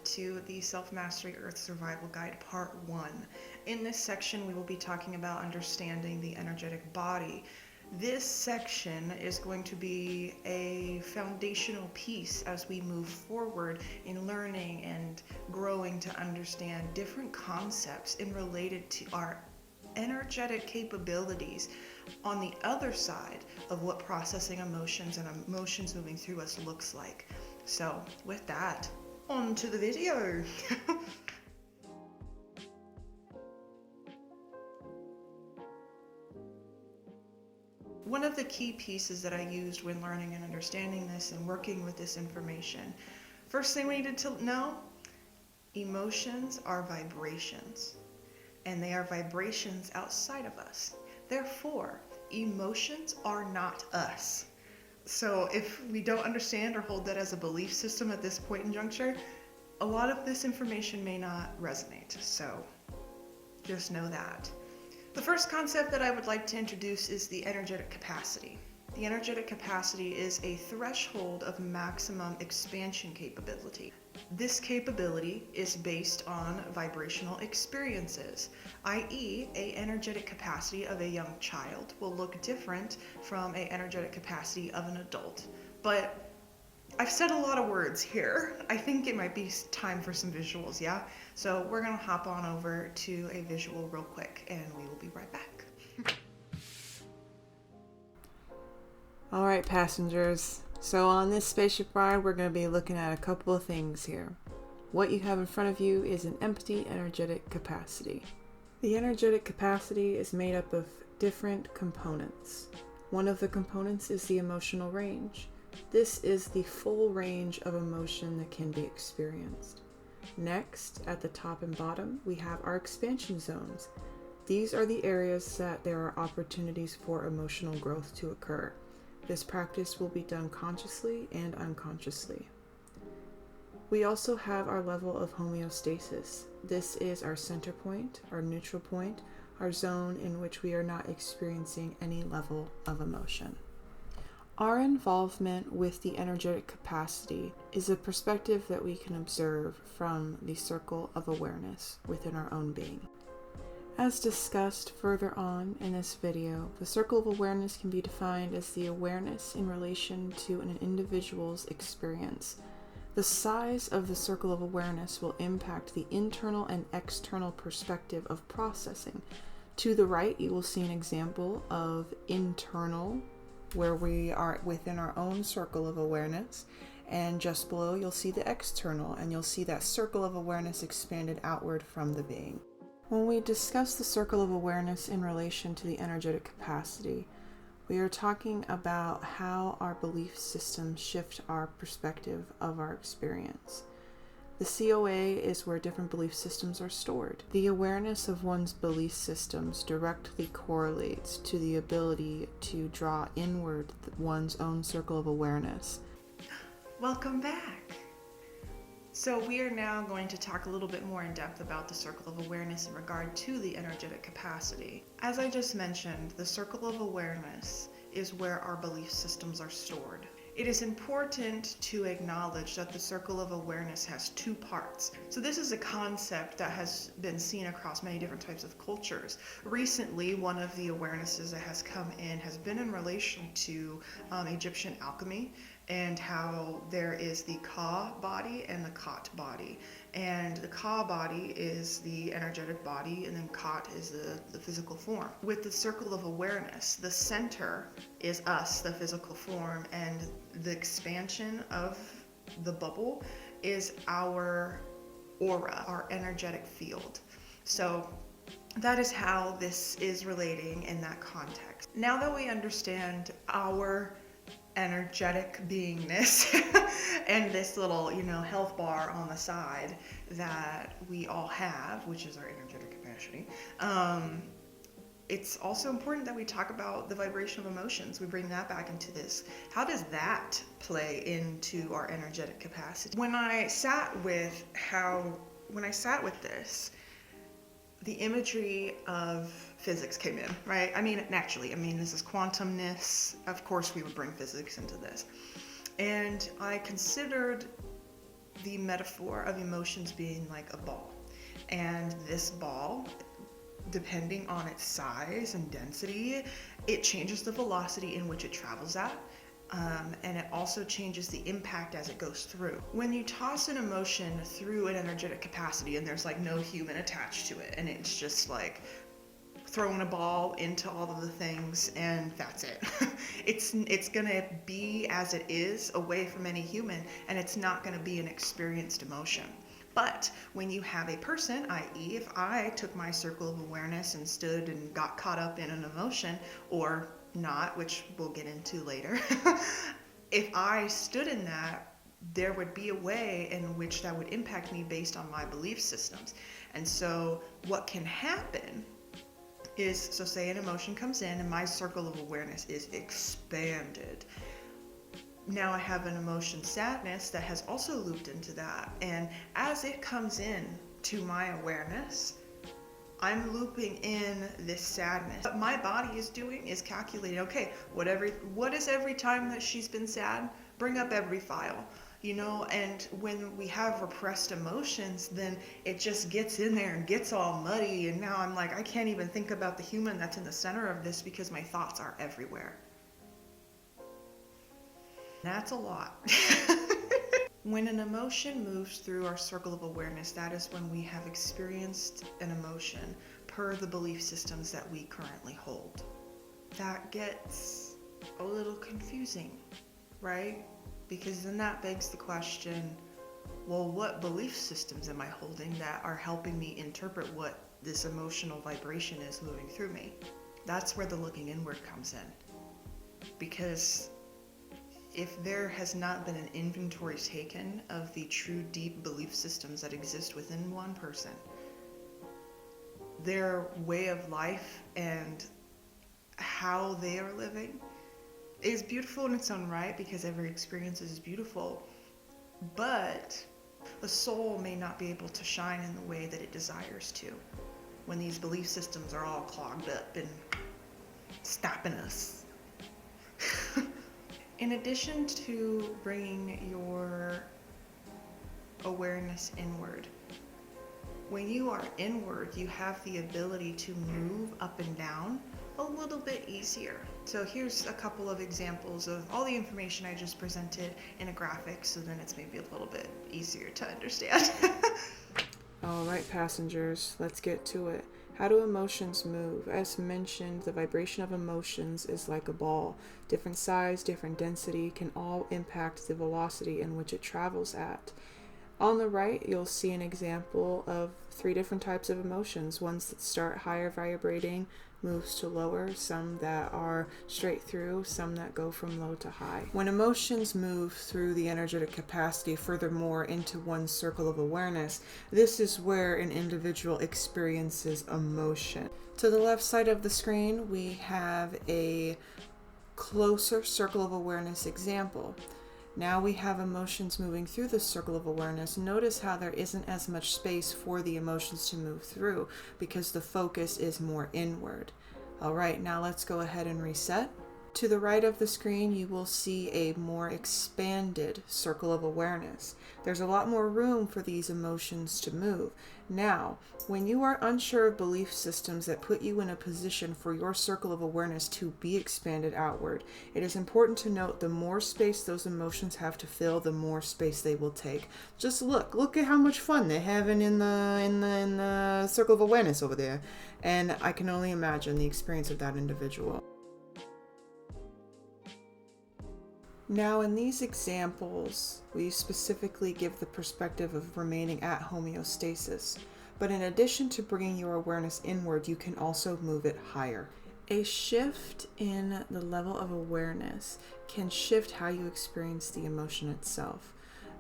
to the Self-Mastery Earth Survival Guide Part 1. In this section, we will be talking about understanding the energetic body. This section is going to be a foundational piece as we move forward in learning and growing to understand different concepts in related to our energetic capabilities on the other side of what processing emotions and emotions moving through us looks like. So with that, on to the video. One of the key pieces that I used when learning and understanding this and working with this information, first thing we needed to know, emotions are vibrations, and they are vibrations outside of us. Therefore, emotions are not us. So if we don't understand or hold that as a belief system at this point in juncture, a lot of this information may not resonate. So just know that. The first concept that I would like to introduce is the energetic capacity. The energetic capacity is a threshold of maximum expansion capability. This capability is based on vibrational experiences, i.e., an energetic capacity of a young child will look different from an energetic capacity of an adult. But I've said a lot of words here. I think it might be time for some visuals, yeah? So we're gonna hop on over to a visual real quick and we will be right back. All right, passengers. So on this spaceship ride, we're going to be looking at a couple of things here. What you have in front of you is an empty energetic capacity. The energetic capacity is made up of different components. One of the components is the emotional range. This is the full range of emotion that can be experienced. Next, at the top and bottom, we have our expansion zones. These are the areas that there are opportunities for emotional growth to occur. This practice will be done consciously and unconsciously. We also have our level of homeostasis. This is our center point, our neutral point, our zone in which we are not experiencing any level of emotion. Our involvement with the energetic capacity is a perspective that we can observe from the circle of awareness within our own being. As discussed further on in this video, the circle of awareness can be defined as the awareness in relation to an individual's experience. The size of the circle of awareness will impact the internal and external perspective of processing. To the right, you will see an example of internal, where we are within our own circle of awareness, and just below you'll see the external, and you'll see that circle of awareness expanded outward from the being. When we discuss the circle of awareness in relation to the energetic capacity, we are talking about how our belief systems shift our perspective of our experience. The COA is where different belief systems are stored. The awareness of one's belief systems directly correlates to the ability to draw inward one's own circle of awareness. Welcome back. So we are now going to talk a little bit more in depth about the circle of awareness in regard to the energetic capacity. As I just mentioned, the circle of awareness is where our belief systems are stored. It is important to acknowledge that the circle of awareness has two parts. So this is a concept that has been seen across many different types of cultures. Recently, one of the awarenesses that has come in has been in relation to Egyptian alchemy, and how there is the Ka body and the Kat body. And the Ka body is the energetic body, and then Kat is the physical form. With the circle of awareness, the center is us, the physical form, and the expansion of the bubble is our aura, our energetic field. So that is how this is relating in that context. Now that we understand our energetic beingness and this little, health bar on the side that we all have, which is our energetic capacity, it's also important that we talk about the vibration of emotions. We bring that back into this. How does that play into our energetic capacity? When I sat with this, the imagery of physics came in, right? Naturally, this is quantumness. Of course, we would bring physics into this. And I considered the metaphor of emotions being like a ball. And this ball, depending on its size and density, it changes the velocity in which it travels at. And it also changes the impact as it goes through. When you toss an emotion through an energetic capacity and there's like no human attached to it, and it's just like throwing a ball into all of the things and that's it. It's gonna be as it is, away from any human, and it's not gonna be an experienced emotion. But when you have a person, i.e. if I took my circle of awareness and stood and got caught up in an emotion, or not, which we'll get into later, if I stood in that, there would be a way in which that would impact me based on my belief systems. And so what can happen is, so say an emotion comes in and my circle of awareness is expanded. Now I have an emotion, sadness, that has also looped into that. And as it comes in to my awareness, I'm looping in this sadness. What my body is doing is calculating, okay, what is every time that she's been sad? Bring up every file. And when we have repressed emotions, then it just gets in there and gets all muddy. And now I'm like, I can't even think about the human that's in the center of this because my thoughts are everywhere. That's a lot. When an emotion moves through our circle of awareness, that is when we have experienced an emotion per the belief systems that we currently hold. That gets a little confusing, right? Because then that begs the question, well, what belief systems am I holding that are helping me interpret what this emotional vibration is moving through me? That's where the looking inward comes in. Because if there has not been an inventory taken of the true deep belief systems that exist within one person, their way of life and how they are living is beautiful in its own right, because every experience is beautiful, but the soul may not be able to shine in the way that it desires to when these belief systems are all clogged up and stopping us. In addition to bringing your awareness inward, when you are inward, you have the ability to move up and down a little bit easier. So here's a couple of examples of all the information I just presented in a graphic, so then it's maybe a little bit easier to understand. All right, passengers, let's get to it. How do emotions move? As mentioned, the vibration of emotions is like a ball. Different size, different density can all impact the velocity in which it travels at. On the right, you'll see an example of 3 different types of emotions. Ones that start higher vibrating, moves to lower, some that are straight through, some that go from low to high. When emotions move through the energetic capacity furthermore into one's circle of awareness, this is where an individual experiences emotion. To the left side of the screen, we have a closer circle of awareness example. Now we have emotions moving through the circle of awareness. Notice how there isn't as much space for the emotions to move through because the focus is more inward. All right, now let's go ahead and reset. To the right of the screen, you will see a more expanded circle of awareness. There's a lot more room for these emotions to move. Now, when you are unsure of belief systems that put you in a position for your circle of awareness to be expanded outward, it is important to note the more space those emotions have to fill, the more space they will take. Just look at how much fun they're having in the circle of awareness over there. And I can only imagine the experience of that individual. Now, in these examples, we specifically give the perspective of remaining at homeostasis. But in addition to bringing your awareness inward, you can also move it higher. A shift in the level of awareness can shift how you experience the emotion itself.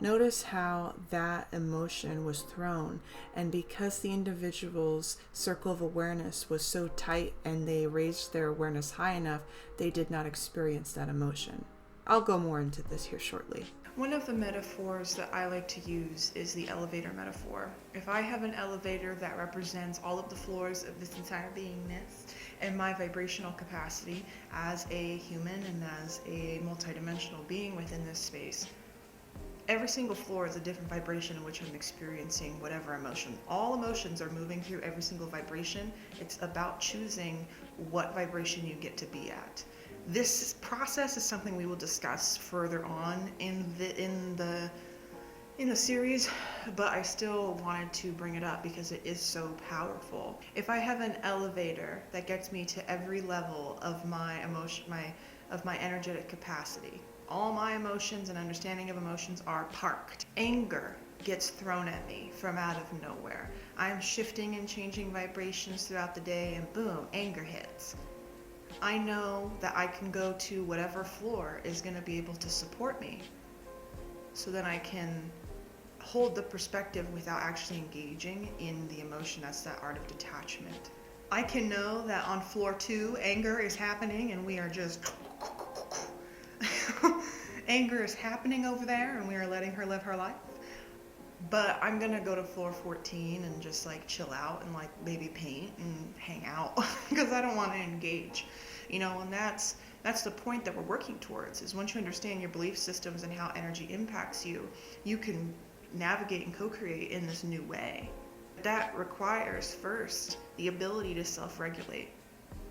Notice how that emotion was thrown, and because the individual's circle of awareness was so tight and they raised their awareness high enough, they did not experience that emotion. I'll go more into this here shortly. One of the metaphors that I like to use is the elevator metaphor. If I have an elevator that represents all of the floors of this entire beingness and my vibrational capacity as a human and as a multidimensional being within this space, Every single floor is a different vibration in which I'm experiencing whatever emotion. All emotions are moving through every single vibration. It's about choosing what vibration you get to be at. This process is something we will discuss further on in the series, but I still wanted to bring it up because it is so powerful. If I have an elevator that gets me to every level of my energetic capacity, all my emotions and understanding of emotions are parked. Anger gets thrown at me from out of nowhere. I'm shifting and changing vibrations throughout the day, and boom, anger hits. I know that I can go to whatever floor is going to be able to support me, so then I can hold the perspective without actually engaging in the emotion. That's that art of detachment. I can know that on floor 2, anger is happening and we are just anger is happening over there and we are letting her live her life. But I'm gonna go to floor 14 and just like chill out and like maybe paint and hang out because I don't want to engage, and that's the point that we're working towards. Is once you understand your belief systems and how energy impacts you, you can navigate and co-create in this new way. That requires first the ability to self-regulate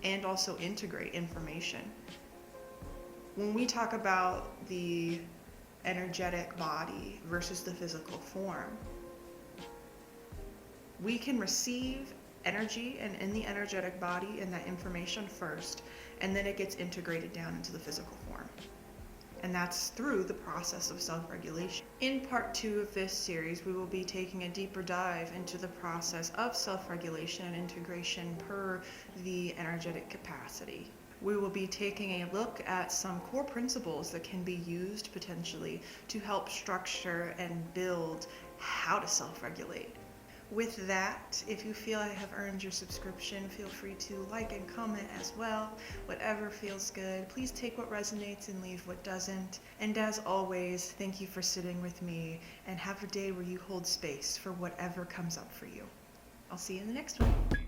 and also integrate information. When we talk about the energetic body versus the physical form, we can receive energy and in the energetic body and that information first, and then it gets integrated down into the physical form. And that's through the process of self-regulation. In part 2 of this series, we will be taking a deeper dive into the process of self-regulation and integration per the energetic capacity. We will be taking a look at some core principles that can be used potentially to help structure and build how to self-regulate. With that, if you feel I have earned your subscription, feel free to like and comment as well. Whatever feels good. Please take what resonates and leave what doesn't. And as always, thank you for sitting with me, and have a day where you hold space for whatever comes up for you. I'll see you in the next one.